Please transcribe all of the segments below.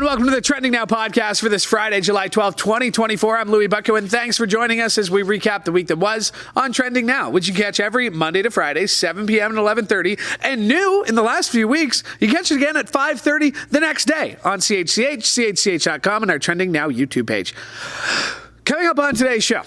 welcome to the Trending Now podcast for this Friday, July 12th, 2024. I'm Louie Bucko, and thanks for joining us as we recap the week that was on Trending Now, which you catch every Monday to Friday, 7 p.m. and 11:30. And new in the last few weeks, you catch it again at 5:30 the next day on CHCH, CHCH.com, and our Trending Now YouTube page. Coming up on today's show,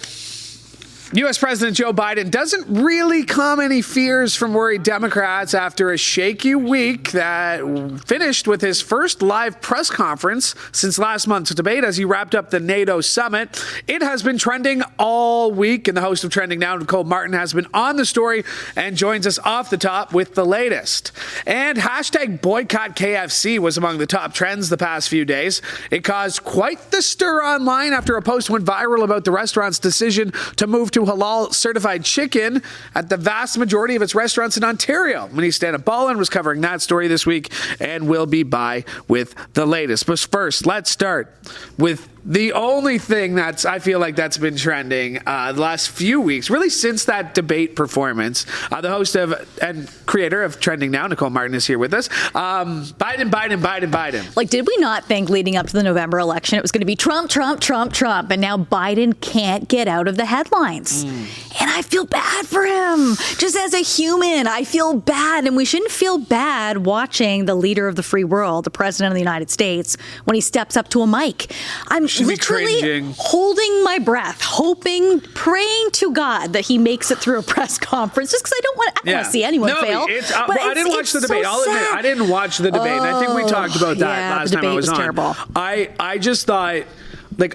U.S. President Joe Biden doesn't really calm any fears from worried Democrats after a shaky week that finished with his first live press conference since last month's debate as he wrapped up the NATO Summit. It has been trending all week, and the host of Trending Now, Nicole Martin, has been on the story and joins us off the top with the latest. And hashtag boycott KFC was among the top trends the past few days. It caused quite the stir online after a post went viral about the restaurant's decision to move to Halal Certified chicken at the vast majority of its restaurants in Ontario. Manesa Dhanabalan was covering that story this week and will be by with the latest. But first, let's start with the only thing I feel like that's been trending the last few weeks, really since that debate performance. The host of and creator of Trending Now, Nicole Martin, is here with us. Biden. Like, did we not think leading up to the November election it was going to be Trump, and now Biden can't get out of the headlines. And I feel bad for him. Just as a human, I feel bad. And we shouldn't feel bad watching the leader of the free world, the president of the United States, when he steps up to a mic. I'm literally holding my breath, hoping, praying to God that he makes it through a press conference, just because I don't want to see anyone fail. I didn't watch the debate. I'll admit, I didn't watch the debate. And I think we talked about that last time I was on. Terrible. I just thought,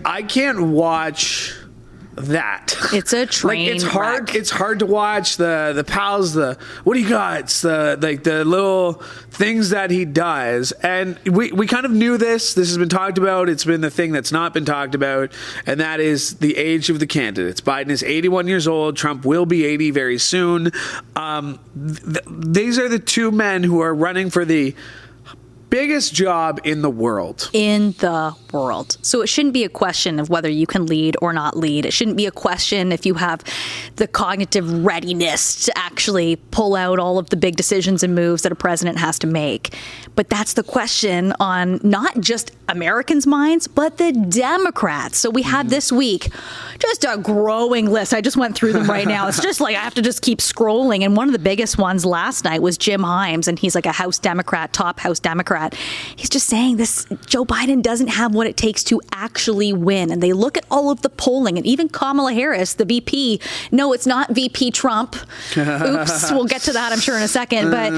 I can't watch that. It's a train wreck. It's It's hard to watch the pals. What do you got? It's the little things that he does, and we kind of knew this. This has been talked about. It's been the thing that's not been talked about, and that is the age of the candidates. Biden is 81 years old. Trump will be 80 very soon. These are the two men who are running for the biggest job in the world. So it shouldn't be a question of whether you can lead or not lead. It shouldn't be a question if you have the cognitive readiness to actually pull out all of the big decisions and moves that a president has to make. But that's the question on not just Americans' minds, but the Democrats. So we had this week just a growing list. I just went through them right now. It's just like I have to just keep scrolling. And one of the biggest ones last night was Jim Himes, and he's like a House Democrat, top House Democrat. He's just saying this, Joe Biden doesn't have what it takes to actually win. And they look at all of the polling, and even Kamala Harris, the VP, no, it's not VP Trump. Oops, we'll get to that, I'm sure, in a second. But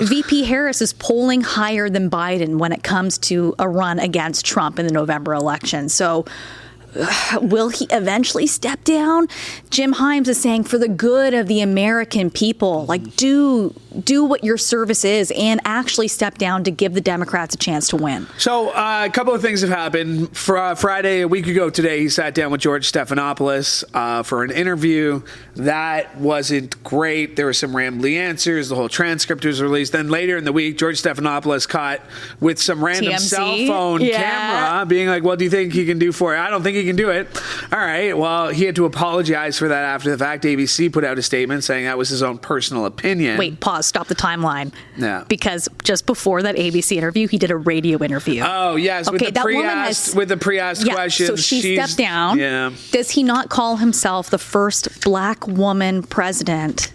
VP Harris is polling higher than Biden when it comes to a run against Trump in the November election. So will he eventually step down? Jim Himes is saying for the good of the American people, do what your service is and actually step down to give the Democrats a chance to win. So a couple of things have happened. Friday, a week ago today, he sat down with George Stephanopoulos for an interview. That wasn't great. There were some rambly answers. The whole transcript was released. Then later in the week, George Stephanopoulos caught with some random cell phone camera being like, what do you think he can do for it? I don't think he can do it. All right. Well, he had to apologize for that after the fact. ABC put out a statement saying that was his own personal opinion. Wait, pause. Stop the timeline. Yeah. Because just before that ABC interview, he did a radio interview. Oh, yes. Okay, with the pre-asked questions. So she stepped down. Yeah. Does he not call himself the first black woman president?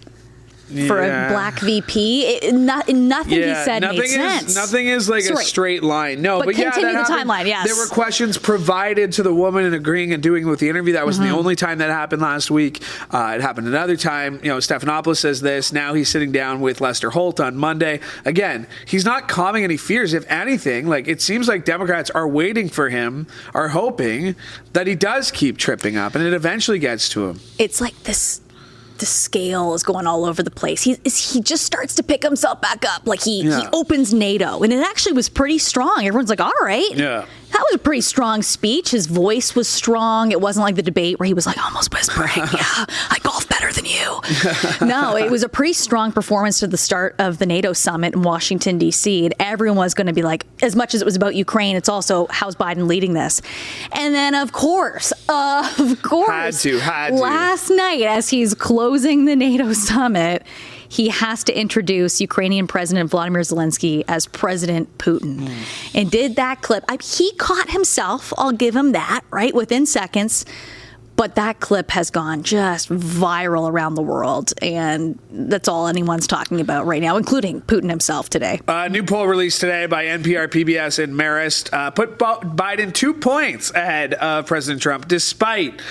For a black VP, nothing he said made sense. Nothing is like a straight line. No, but continue the timeline. Yes, there were questions provided to the woman and agreeing and doing with the interview. That wasn't the only time that happened last week. It happened another time. Stephanopoulos says this. Now he's sitting down with Lester Holt on Monday. Again, he's not calming any fears. If anything, it seems like Democrats are waiting for him, are hoping that he does keep tripping up, and it eventually gets to him. It's like this. The scale is going all over the place. He just starts to pick himself back up. He opens NATO, and it actually was pretty strong. Everyone's like, all right. Yeah. That was a pretty strong speech. His voice was strong. It wasn't like the debate where he was almost whispering, yeah, I golf better than you. No, it was a pretty strong performance to the start of the NATO Summit in Washington, D.C. And everyone was going to be like, as much as it was about Ukraine, it's also, how's Biden leading this? And then, of course, had to. Last night, as he's closing the NATO Summit, he has to introduce Ukrainian President Vladimir Zelensky as President Putin. And did that clip. He caught himself, I'll give him that, right, within seconds. But that clip has gone just viral around the world, and that's all anyone's talking about right now, including Putin himself today. A new poll released today by NPR, PBS, and Marist put Biden 2 points ahead of President Trump, despite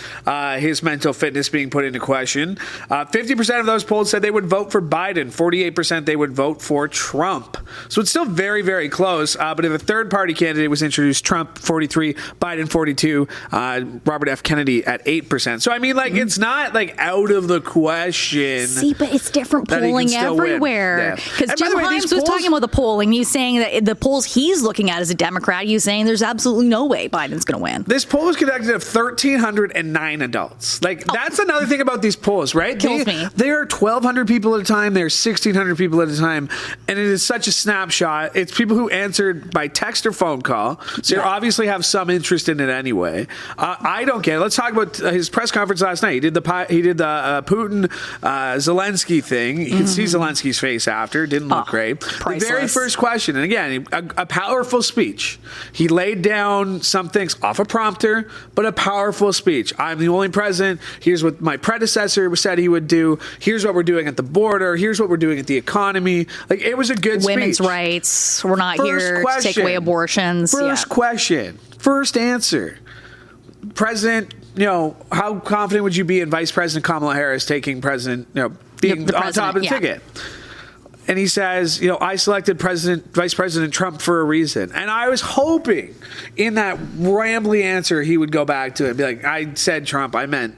his mental fitness being put into question. 50% of those polled said they would vote for Biden. 48% they would vote for Trump. So it's still very, very close. But if a third-party candidate was introduced, Trump 43, Biden 42, Robert F. Kennedy at 8%. So, I mean, like, it's not, like, out of the question. See, but it's different polling everywhere. Because Jim Himes was talking about the polling. He's saying that the polls he's looking at as a Democrat, he's saying there's absolutely no way Biden's going to win. This poll was conducted of 1,309 adults. Like, that's another thing about these polls, right? Kills me. There are 1,200 people at a time. There are 1,600 people at a time. And it is such a snapshot. It's people who answered by text or phone call. So you obviously have some interest in it anyway. I don't care. Let's talk about his press conference last night. He did the Putin Zelensky thing. You can see Zelensky's face after. Didn't look great. Priceless. The very first question, and again, a powerful speech. He laid down some things off a prompter, but a powerful speech. I'm the only president. Here's what my predecessor said he would do. Here's what we're doing at the border. Here's what we're doing at the economy. Like, it was a good Women's speech. rights. We're not here to take away abortions. First question. First answer. President, how confident would you be in Vice President Kamala Harris taking being on top of the ticket? And he says, I selected Vice President Trump for a reason. And I was hoping in that rambly answer he would go back to it and be like, I said Trump, I meant.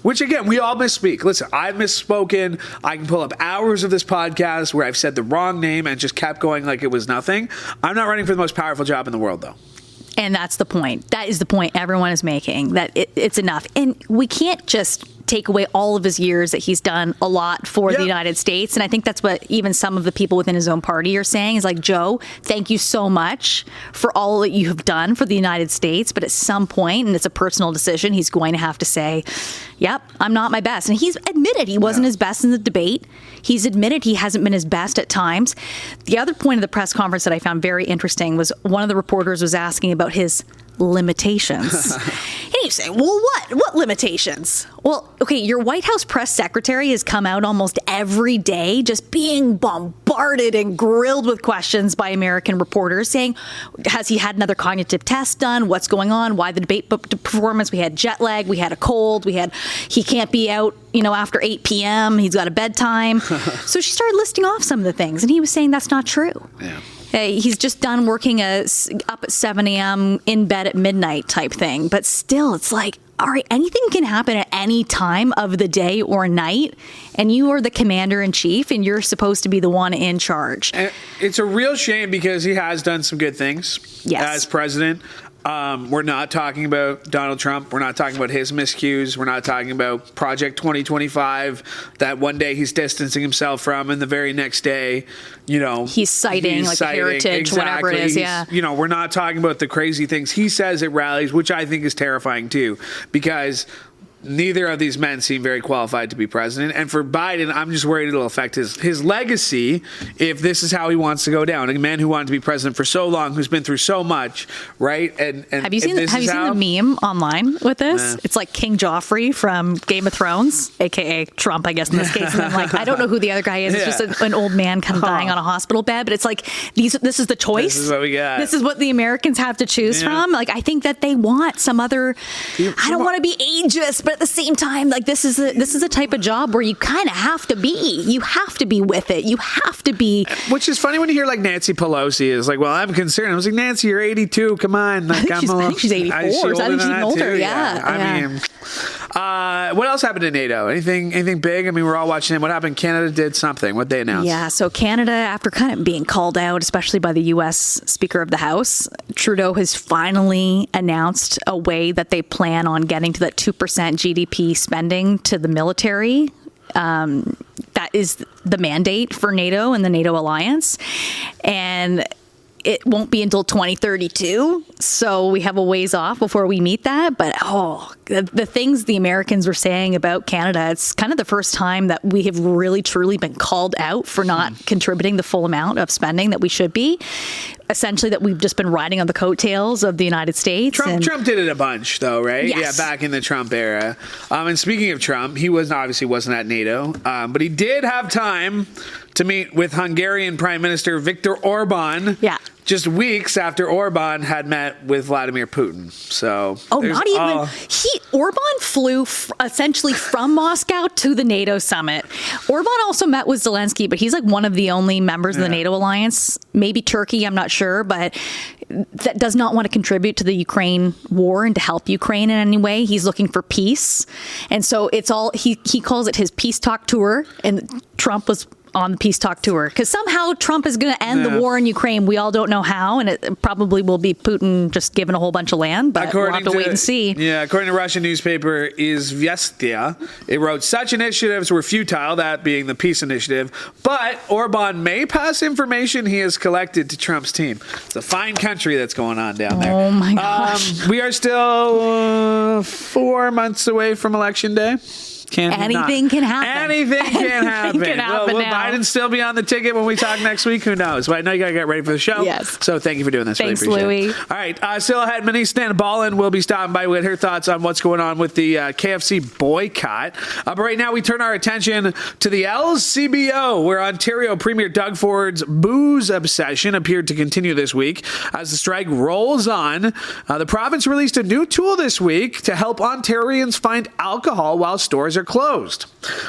Which, again, we all misspeak. Listen, I've misspoken. I can pull up hours of this podcast where I've said the wrong name and just kept going like it was nothing. I'm not running for the most powerful job in the world, though. And that's the point. That is the point everyone is making, that it's enough. And we can't just take away all of his years that he's done a lot for the United States. And I think that's what even some of the people within his own party are saying is like, Joe, thank you so much for all that you have done for the United States. But at some point, and it's a personal decision, he's going to have to say, yep, I'm not my best. And he's admitted he wasn't his best in the debate. He's admitted he hasn't been his best at times. The other point of the press conference that I found very interesting was one of the reporters was asking about his limitations. And you say, well, what limitations? Well, okay, your White House press secretary has come out almost every day just being bombarded and grilled with questions by American reporters saying, has he had another cognitive test done? What's going on? Why the debate performance? We had jet lag. We had a cold. He can't be out, after 8 p.m. He's got a bedtime. So she started listing off some of the things, and he was saying that's not true. Yeah. He's just done working up at 7 a.m., in bed at midnight type thing. But still, it's like, all right, anything can happen at any time of the day or night. And you are the commander in chief, and you're supposed to be the one in charge. And it's a real shame because he has done some good things as president. We're not talking about Donald Trump. We're not talking about his miscues. We're not talking about Project 2025 that one day he's distancing himself from, and the very next day, he's citing heritage, whatever it is. We're not talking about the crazy things he says at rallies, which I think is terrifying too, because neither of these men seem very qualified to be president. And for Biden, I'm just worried it'll affect his legacy if this is how he wants to go down. A man who wanted to be president for so long, who's been through so much, right? And have you seen the meme online with this? Nah. It's like King Joffrey from Game of Thrones, aka Trump, I guess in this case. And I'm like, I don't know who the other guy is. It's just an old man kind of dying on a hospital bed. But it's like this is the choice. This is what we got. This is what the Americans have to choose from. Like, I think that they want some other. I don't want to be ageist, but at the same time, like, this is a type of job where you kind of have to be. You have to be with it. You have to be. Which is funny when you hear like Nancy Pelosi is like, well, I'm concerned. I was like, Nancy, you're 82. Come on. Like, I think she's 84. I think she's older. Yeah. I mean, what else happened in NATO? Anything big? I mean, we're all watching it. What happened? Canada did something. What they announced? Yeah. So Canada, after kind of being called out, especially by the U.S. Speaker of the House, Trudeau has finally announced a way that they plan on getting to that 2% GDP spending to the military. That is the mandate for NATO and the NATO alliance. And it won't be until 2032. So we have a ways off before we meet that. But the things the Americans were saying about Canada, it's kind of the first time that we have really truly been called out for not contributing the full amount of spending that we should be. Essentially, that we've just been riding on the coattails of the United States. Trump did it a bunch, though, right? Yes. Yeah, back in the Trump era. And speaking of Trump, he obviously wasn't at NATO, but he did have time to meet with Hungarian Prime Minister Viktor Orban. Yeah. Just weeks after Orban had met with Vladimir Putin. So, Orban flew essentially from Moscow to the NATO summit. Orban also met with Zelensky, but he's like one of the only members of the NATO alliance, maybe Turkey, I'm not sure, but that does not want to contribute to the Ukraine war and to help Ukraine in any way. He's looking for peace. And so it's all, he calls it his peace talk tour, and Trump was on the peace talk tour because somehow Trump is going to end the war in Ukraine. We all don't know how, and it probably will be Putin just given a whole bunch of land, but we'll have to wait and see. Yeah, according to Russian newspaper Izvestia, it wrote such initiatives were futile, that being the peace initiative, but Orban may pass information he has collected to Trump's team. It's a fine country that's going on down there. Oh my gosh. We are still 4 months away from Election Day. Anything can happen. Anything can happen. Will now. Biden still be on the ticket when we talk next week? Who knows? But I know you got to get ready for the show. Yes. So thank you for doing this. Thanks, really appreciate Louie. it. All right. Still ahead, Manesa Dhanabalan will be stopping by with her thoughts on what's going on with the KFC boycott. But right now, we turn our attention to the LCBO, where Ontario Premier Doug Ford's booze obsession appeared to continue this week. As the strike rolls on, the province released a new tool this week to help Ontarians find alcohol while stores are closed.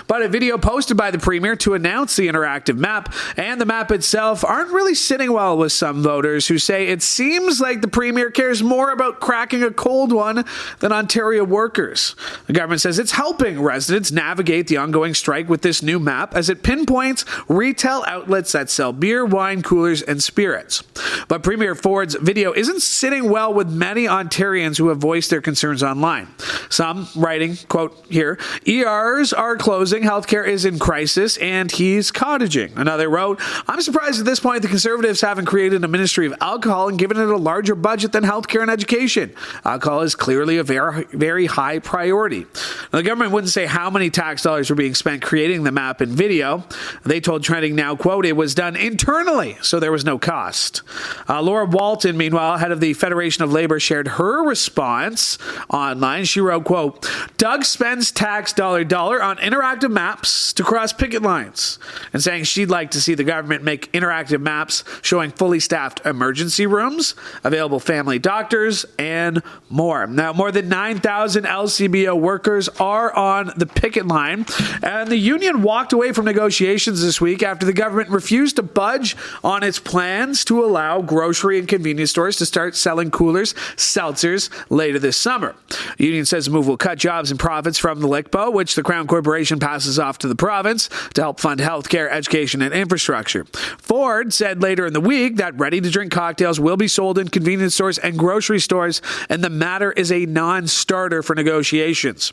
But a video posted by the Premier to announce the interactive map and the map itself aren't really sitting well with some voters who say it seems like the Premier cares more about cracking a cold one than Ontario workers. The government says it's helping residents navigate the ongoing strike with this new map as it pinpoints retail outlets that sell beer, wine, coolers, and spirits. But Premier Ford's video isn't sitting well with many Ontarians who have voiced their concerns online. Some writing, quote here, ERs are closing, healthcare is in crisis, and he's cottaging. Another wrote, I'm surprised at this point the Conservatives haven't created a Ministry of Alcohol and given it a larger budget than healthcare and education. Alcohol is clearly a very, very high priority. Now, the government wouldn't say how many tax dollars were being spent creating the map and video. They told Trending Now, quote, it was done internally, so there was no cost. Laura Walton, meanwhile, head of the Federation of Labor, shared her response online. She wrote, quote, Doug spends tax dollar on interactive maps to cross picket lines, and saying she'd like to see the government make interactive maps showing fully staffed emergency rooms, available family doctors, and more. Now, more than 9,000 LCBO workers are on the picket line, and the union walked away from negotiations this week after the government refused to budge on its plans to allow grocery and convenience stores to start selling coolers, seltzers later this summer. The union says the move will cut jobs and profits from the LICPO, which the Crown Corporation passes off to the province to help fund healthcare, education, and infrastructure. Ford said later in the week that ready-to-drink cocktails will be sold in convenience stores and grocery stores, and the matter is a non-starter for negotiations.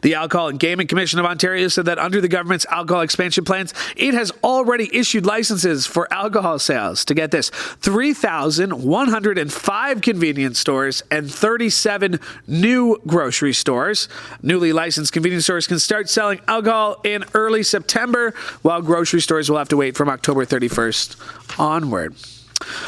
The Alcohol and Gaming Commission of Ontario said that under the government's alcohol expansion plans, it has already issued licenses for alcohol sales. To get this, 3,105 convenience stores and 37 new grocery stores. Newly licensed convenience stores can start selling alcohol in early September, while grocery stores will have to wait from October 31st onward.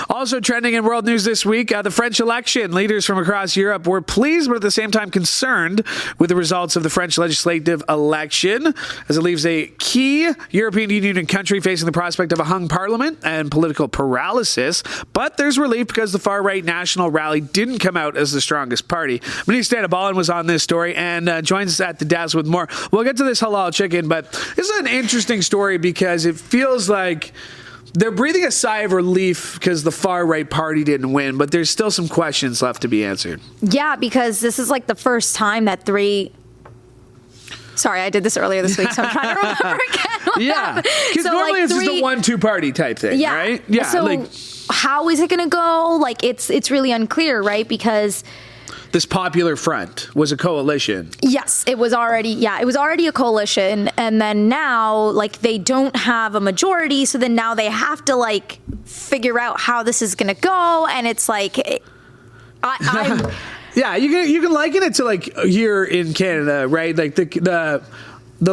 Also trending in world news this week, the French election. Leaders from across Europe were pleased but at the same time concerned with the results of the French legislative election, as it leaves a key European Union country facing the prospect of a hung parliament and political paralysis. But there's relief because the far-right National Rally didn't come out as the strongest party. Manesa Dhanabalan was on this story and joins us at the desk with more. We'll get to this halal chicken, but this is an interesting story because it feels like they're breathing a sigh of relief because the far-right party didn't win, but there's still some questions left to be answered. Yeah, because this is like the first time that Sorry, I did this earlier this week, so I'm trying to remember again. Yeah, because normally it's just a 1-2 party type thing, right? Yeah, so how is it going to go? Like, it's really unclear, right? Because this Popular Front was a coalition. Yes, it was already a coalition, and then now like they don't have a majority, so then now they have to like figure out how this is going to go, and it's like I'm yeah, you can liken it to like here in Canada, right? Like the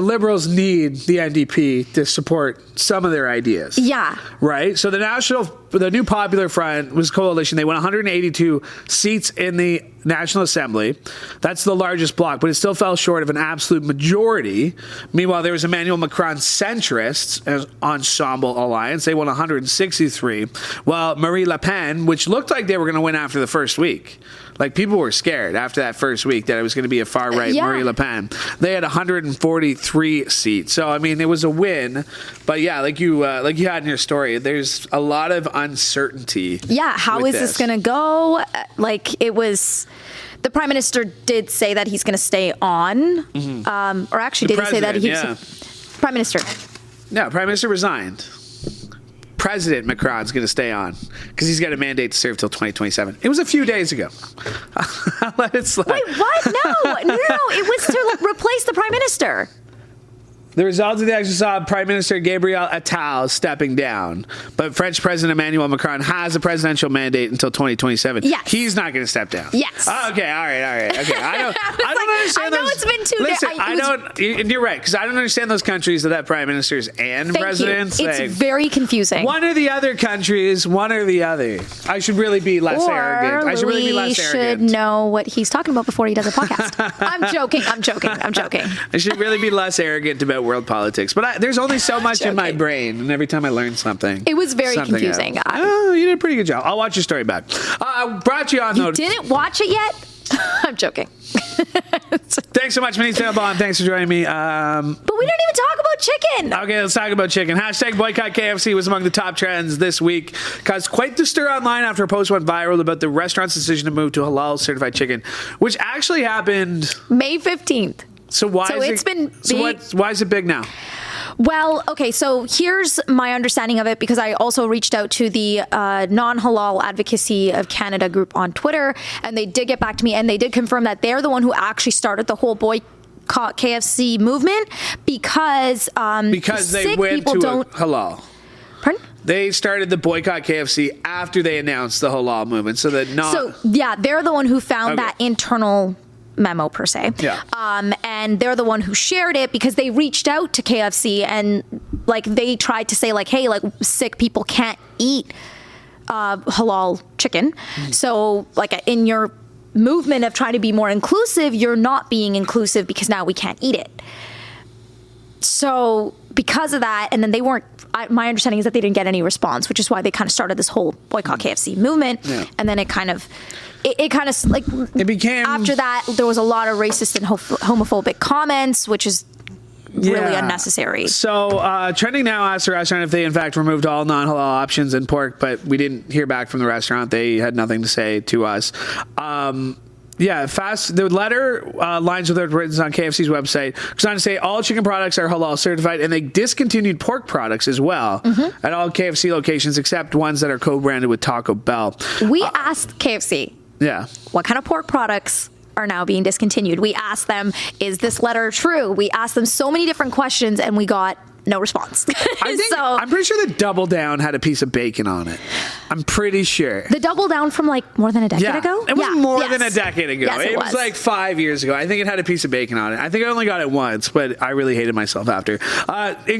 Liberals need the NDP to support some of their ideas. Yeah. Right? So the new Popular Front was a coalition. They won 182 seats in the National Assembly. That's the largest bloc, but it still fell short of an absolute majority. Meanwhile, there was Emmanuel Macron's centrists ensemble alliance. They won 163. Well, Marie Le Pen, which looked like they were going to win after the first week. Like, people were scared after that first week that it was going to be a far-right Marie Le Pen. They had 143 seats. So, I mean, it was a win. But, yeah, like you had in your story, there's a lot of uncertainty. Yeah, how is this going to go? Like, it was... The Prime Minister did say that he's going to stay on. Mm-hmm. Or actually, did he say that he's... Prime Minister. No, Prime Minister resigned. President Macron's going to stay on because he's got a mandate to serve till 2027. It was a few days ago. Let it slide. Wait, what? No. It was to replace the Prime Minister. The results of the election saw Prime Minister Gabriel Attal stepping down, but French President Emmanuel Macron has a presidential mandate until 2027. Yes. He's not going to step down. Yes. Oh, okay, all right. Okay, I don't understand I know those. it's been 2 days. Listen, and you're right, because I don't understand those countries that have prime ministers and presidents. It's very confusing. One or the other countries, one or the other. I should really be less arrogant. I should really be less arrogant. Should know what he's talking about before he does a podcast. I'm joking. I should really be less arrogant about world politics, but there's only so much in my brain, and every time I learn something, it was very confusing. You did a pretty good job. I'll watch your story back. Brought you on. You didn't watch it yet? I'm joking. Thanks so much, Manesa Dhanabalan. Thanks for joining me. But we didn't even talk about chicken. Okay, let's talk about chicken. Hashtag boycott KFC was among the top trends this week. Caused quite the stir online after a post went viral about the restaurant's decision to move to halal certified chicken, which actually happened May 15th. So why is it big now? Well, okay, so here's my understanding of it, because I also reached out to the Non-Halal Advocacy of Canada group on Twitter, and they did get back to me, and they did confirm that they're the one who actually started the whole boycott KFC movement because they went to halal. Pardon? They started the boycott KFC after they announced the halal movement, so they're the one who found that internal memo per se. Yeah. And they're the one who shared it because they reached out to KFC and like they tried to say like, hey, like sick people can't eat halal chicken. So like in your movement of trying to be more inclusive, you're not being inclusive because now we can't eat it. So because of that, and then they weren't, my understanding is that they didn't get any response, which is why they kind of started this whole boycott KFC movement. Yeah. And then it became, after that, there was a lot of racist and homophobic comments, which is really unnecessary. So Trending Now asked the restaurant if they in fact removed all non-halal options in pork, but we didn't hear back from the restaurant. They had nothing to say to us. The letter lines with what written on KFC's website goes on to say all chicken products are halal certified, and they discontinued pork products as well at all KFC locations except ones that are co-branded with Taco Bell. We asked KFC, what kind of pork products are now being discontinued? We asked them, is this letter true? We asked them so many different questions, and we got no response. I'm pretty sure the Double Down had a piece of bacon on it. I'm pretty sure. The Double Down from like more than a decade ago? It was more than a decade ago. Yes, it was like 5 years ago. I think it had a piece of bacon on it. I think I only got it once, but I really hated myself after.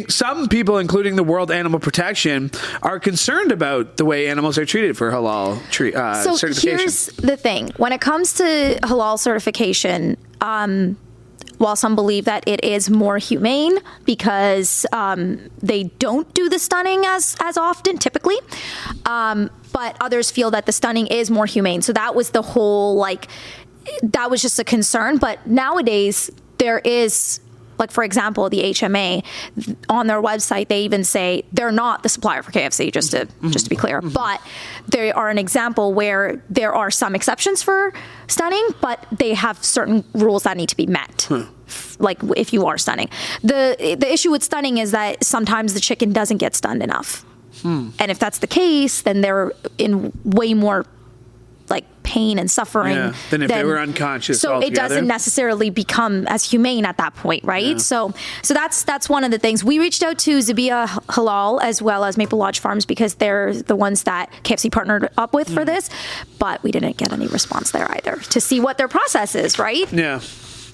Some people, including the World Animal Protection, are concerned about the way animals are treated for halal certification. So here's the thing. When it comes to halal certification, while some believe that it is more humane because they don't do the stunning as often, typically, but others feel that the stunning is more humane. So that was the whole, that was just a concern. But nowadays, there is, for example, the HMA, on their website, they even say they're not the supplier for KFC, just to be clear. But they are an example where there are some exceptions for stunning, but they have certain rules that need to be met. Like if you are stunning. The issue with stunning is that sometimes the chicken doesn't get stunned enough. And if that's the case, then they're in way more pain and suffering than if they were unconscious. So altogether. it doesn't necessarily become as humane at that point, right? So that's one of the things. We reached out to Zabia Halal as well as Maple Lodge Farms because they're the ones that KFC partnered up with for this, but we didn't get any response there either to see what their process is, right? Yeah.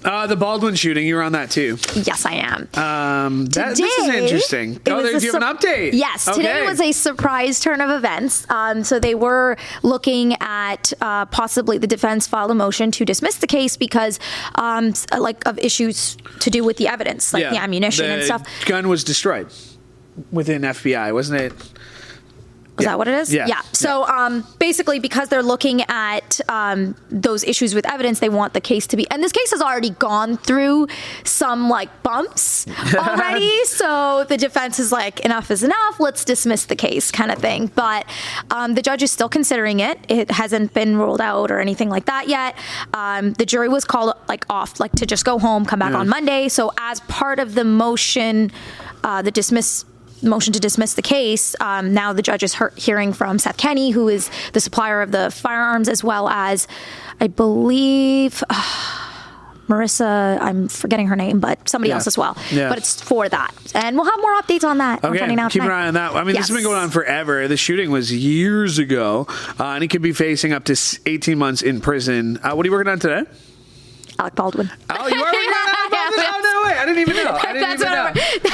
The Baldwin shooting, you were on that too. Yes, I am. This is interesting. Do you have an update? Yes, today was a surprise turn of events. So they were looking at possibly the defense filed a motion to dismiss the case because of issues to do with the evidence, like the ammunition and stuff. The gun was destroyed within FBI, wasn't it? Is that what it is? Yeah. So basically, because they're looking at those issues with evidence, they want the case to be. And this case has already gone through some bumps already. So the defense is like, enough is enough. Let's dismiss the case, kind of thing. But the judge is still considering it. It hasn't been ruled out or anything like that yet. The jury was called off, to just go home, come back on Monday. So as part of the motion, motion to dismiss the case, now the judge is hearing from Seth Kenney, who is the supplier of the firearms, as well as, I believe, Marissa, I'm forgetting her name, but somebody else as well. Yeah. But it's for that. And we'll have more updates on that. Okay, on Trending Now keep tonight. an eye on that. I mean, this has been going on forever. The shooting was years ago, and he could be facing up to 18 months in prison. What are you working on today? Alec Baldwin. Oh, you are working on Alec Baldwin? Oh, no way. I didn't even know.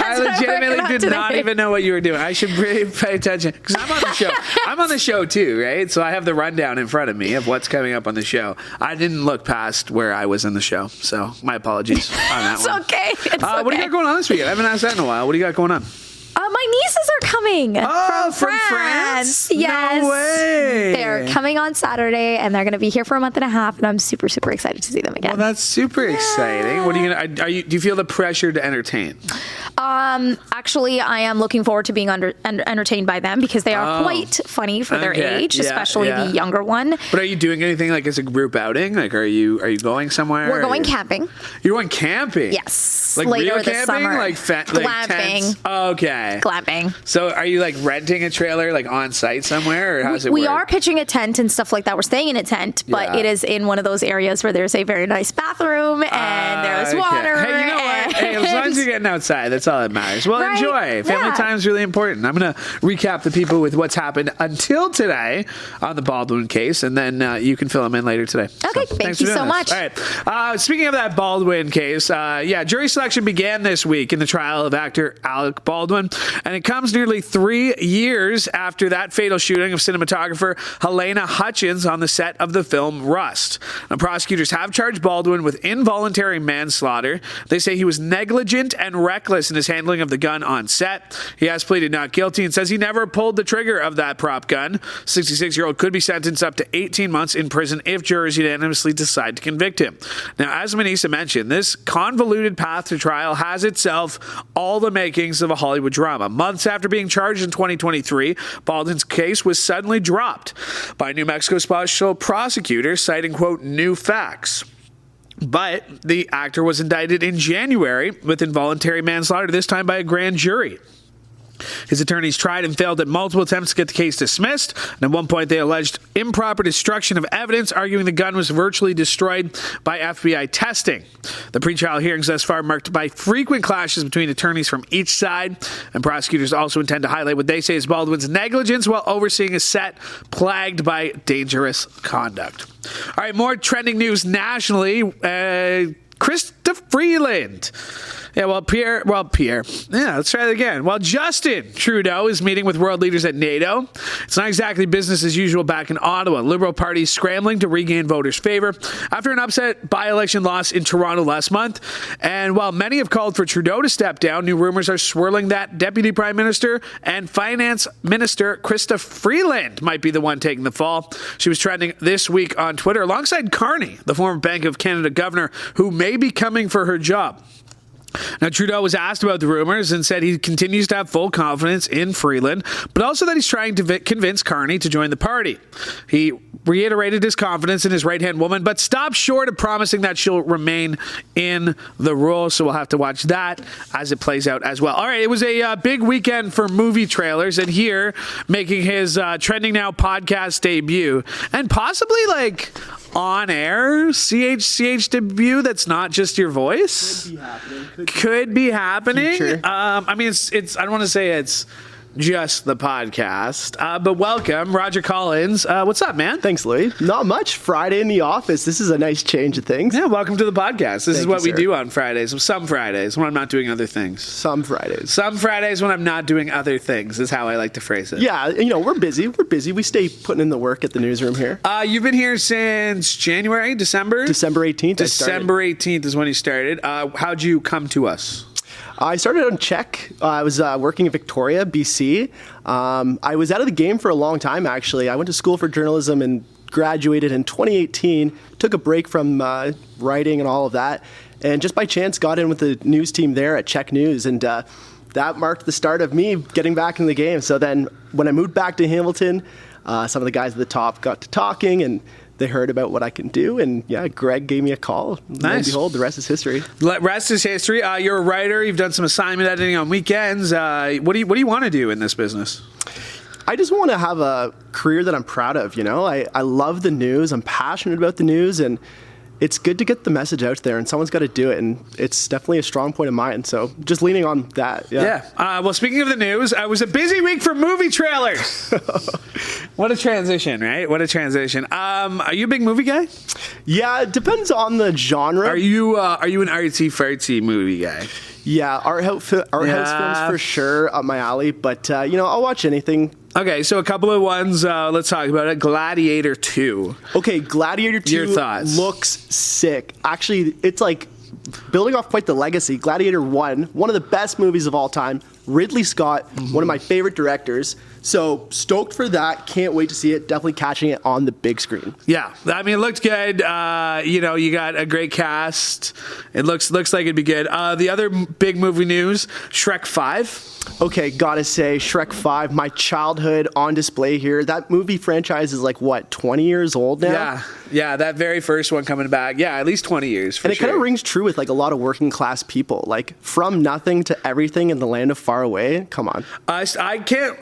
I legitimately did not even know what you were doing. I should really pay attention because I'm on the show. I'm on the show too, right? So I have the rundown in front of me of what's coming up on the show. I didn't look past where I was in the show, so my apologies on that one. It's okay. What do you got going on this weekend? I haven't asked that in a while. What do you got going on? My nieces are coming from France. Yes. No way. They're coming on Saturday, and they're going to be here for a month and a half, and I'm super, super excited to see them again. Well, that's super exciting. What are you going to do you feel the pressure to entertain? Actually, I am looking forward to being entertained by them because they are quite funny for their age, especially the younger one. But are you doing anything as a group outing? Are you going somewhere? We're going camping. You're going camping? Yes. Like later real this camping? summer. Glamping. Okay. Glamping. So are you renting a trailer on site somewhere, or how's it work? We are pitching a tent and stuff like that. We're staying in a tent, but it is in one of those areas where there's a very nice bathroom and there's water. Hey, you know what? Hey, as long as you're getting outside, that's all that matters. Well, enjoy. Family time is really important. I'm going to recap the people with what's happened until today on the Baldwin case, and then you can fill them in later today. Okay, thank you so much. All right. Speaking of that Baldwin case, jury selection began this week in the trial of actor Alec Baldwin, and it comes nearly 3 years after that fatal shooting of cinematographer Helena Hutchins on the set of the film Rust. Now, prosecutors have charged Baldwin with involuntary manslaughter. They say he was negligent and reckless in his handling of the gun on set. He has pleaded not guilty and says he never pulled the trigger of that prop gun. 66-year-old could be sentenced up to 18 months in prison if jurors unanimously decide to convict him. Now, as Manesa mentioned, this convoluted path to trial has itself all the makings of a Hollywood drama. Months after being charged in 2023, Baldwin's case was suddenly dropped by New Mexico special prosecutor, citing, quote, new facts. But the actor was indicted in January with involuntary manslaughter, this time by a grand jury. His attorneys tried and failed at multiple attempts to get the case dismissed. And at one point, they alleged improper destruction of evidence, arguing the gun was virtually destroyed by FBI testing. The pretrial hearings thus far marked by frequent clashes between attorneys from each side. And prosecutors also intend to highlight what they say is Baldwin's negligence while overseeing a set plagued by dangerous conduct. All right, more trending news nationally. Krista Freeland. Pierre. Yeah, let's try it again. While Justin Trudeau is meeting with world leaders at NATO, it's not exactly business as usual back in Ottawa. Liberal Party scrambling to regain voters' favor after an upset by-election loss in Toronto last month. And while many have called for Trudeau to step down, new rumors are swirling that Deputy Prime Minister and Finance Minister Krista Freeland might be the one taking the fall. She was trending this week on Twitter alongside Carney, the former Bank of Canada governor, who may be coming for her job. Now, Trudeau was asked about the rumors and said he continues to have full confidence in Freeland, but also that he's trying to convince Carney to join the party. He reiterated his confidence in his right-hand woman, but stopped short of promising that she'll remain in the role. So we'll have to watch that as it plays out as well. All right, it was a big weekend for movie trailers, and here, making his Trending Now podcast debut, and possibly like on air CHCH debut that's not just your voice. Could be happening. I mean, it's I don't want to say it's just the podcast, but welcome, Roger Collins. What's up, man? Thanks, Louie. Not much. Friday in the office. This is a nice change of things. Yeah, welcome to the podcast. This is what we do on Fridays. Some Fridays when I'm not doing other things. Some Fridays when I'm not doing other things is how I like to phrase it. Yeah, we're busy. We stay putting in the work at the newsroom here. You've been here since January, December 18th. December 18th is when you started. How'd you come to us? I started on Czech. I was working in Victoria, BC. I was out of the game for a long time, actually. I went to school for journalism and graduated in 2018. Took a break from writing and all of that. And just by chance got in with the news team there at Czech News. And that marked the start of me getting back in the game. So then when I moved back to Hamilton, some of the guys at the top got to talking and they heard about what I can do, and yeah, Greg gave me a call. Nice. And behold, the rest is history. Rest is history. You're a writer. You've done some assignment editing on weekends. What do you want to do in this business? I just want to have a career that I'm proud of. I love the news. I'm passionate about the news, and it's good to get the message out there, and someone's got to do it, and it's definitely a strong point of mine. So just leaning on that. Yeah. Well, speaking of the news, it was a busy week for movie trailers. What a transition, right? What a transition. Are you a big movie guy? Yeah, it depends on the genre. Are you an artsy-fartsy movie guy? Yeah, art house films for sure up my alley, but I'll watch anything. Okay, so a couple of ones. Let's talk about it. Gladiator 2. Okay, Gladiator 2 Your thoughts? Looks sick. Actually, it's like building off quite the legacy. Gladiator 1, one of the best movies of all time. Ridley Scott, one of my favorite directors. So stoked for that. Can't wait to see it. Definitely catching it on the big screen. Yeah, I mean, it looked good. You got a great cast. It looks like it'd be good. The other big movie news: Shrek 5. Okay, gotta say, Shrek 5, my childhood on display here. That movie franchise is like, what, 20 years old now? Yeah, that very first one coming back. Yeah, at least 20 years, for And it kind of rings true with like a lot of working class people. Like, from nothing to everything in the land of far away. Come on. I can't...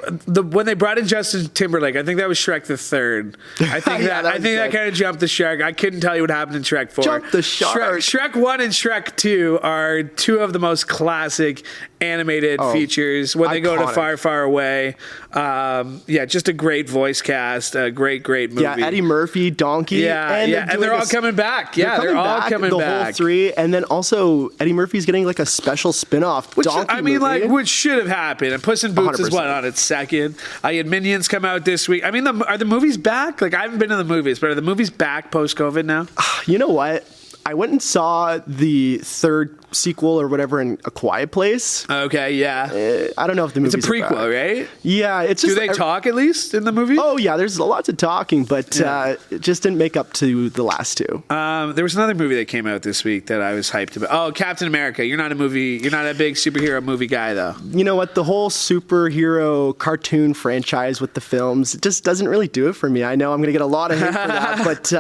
When they brought in Justin Timberlake, I think that was Shrek the Third. I think that kind of jumped the shark. I couldn't tell you what happened in Shrek 4. Jumped the shark. Shrek 1 and Shrek 2 are two of the most classic animated features when they go to far, far away. Just a great voice cast, a great movie. Yeah, Eddie Murphy, Donkey. And they're all coming back. Yeah, they're all coming back. The whole three. And then also, Eddie Murphy's getting like a special spin-off Donkey movie. Which should have happened. And Puss in Boots 100%. Is on its second. I had Minions come out this week. I mean, are the movies back? Like, I haven't been to the movies, but are the movies back post-COVID now? You know what? I went and saw the third sequel or whatever in A Quiet Place. Okay, yeah. I don't know if the movie's It's a prequel, right? Yeah, it's just... Do they talk at least in the movie? Oh, yeah, there's lots of talking, but it just didn't make up to the last two. There was another movie that came out this week that I was hyped about. Oh, Captain America. You're not a big superhero movie guy, though. You know what? The whole superhero cartoon franchise with the films, it just doesn't really do it for me. I know I'm going to get a lot of hate for that, but...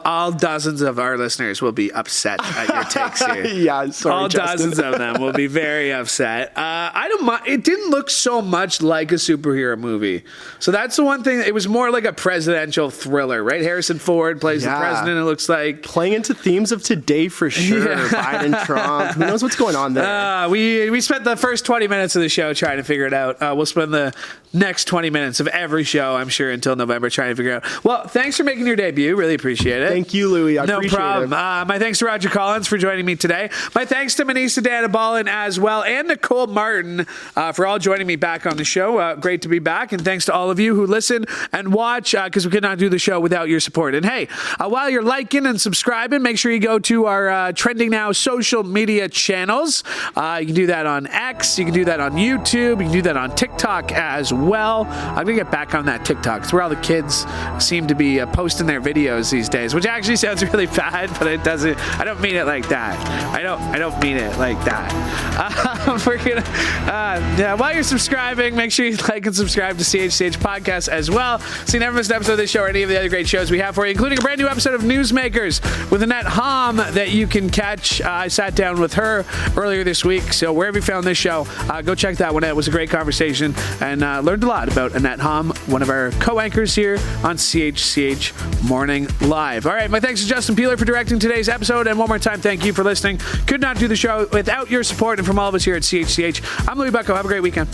all dozens of our listeners will be upset at your takes here. Yeah, sorry, all Justin. Dozens of them will be very upset. I don't mind. It didn't look so much like a superhero movie. So that's the one thing. It was more like a presidential thriller, right? Harrison Ford plays the president, it looks like. Playing into themes of today for sure. Yeah. Biden, Trump. Who knows what's going on there? We spent the first 20 minutes of the show trying to figure it out. We'll spend the next 20 minutes of every show, I'm sure, until November trying to figure it out. Well, thanks for making your debut. Really appreciate it. Thank you, Louie. No problem. My thanks to Roger Collins for joining me today. My thanks to Manesa Dhanabalan as well, and Nicole Martin for all joining me back on the show. Great to be back, and thanks to all of you who listen and watch, because we could not do the show without your support. And hey, while you're liking and subscribing, make sure you go to our Trending Now social media channels. You can do that on X, you can do that on YouTube, you can do that on TikTok as well. I'm going to get back on that TikTok. It's where all the kids seem to be posting their videos these days, which actually sounds really bad, but it does doesn't. I don't mean it like that. I don't mean it like that. We're gonna. While you're subscribing, make sure you like and subscribe to CHCH Podcast as well, so you never miss an episode of this show or any of the other great shows we have for you, including a brand new episode of Newsmakers with Annette Hom that you can catch. I sat down with her earlier this week, so wherever you found this show, go check that one out. It was a great conversation and learned a lot about Annette Hom, one of our co-anchors here on CHCH Morning Live. All right, my thanks to Justin Peeler for directing today's episode, and one more time, thank you for listening. Could not do the show without your support, and from all of us here at CHCH, I'm Louie Bucko. Have a great weekend.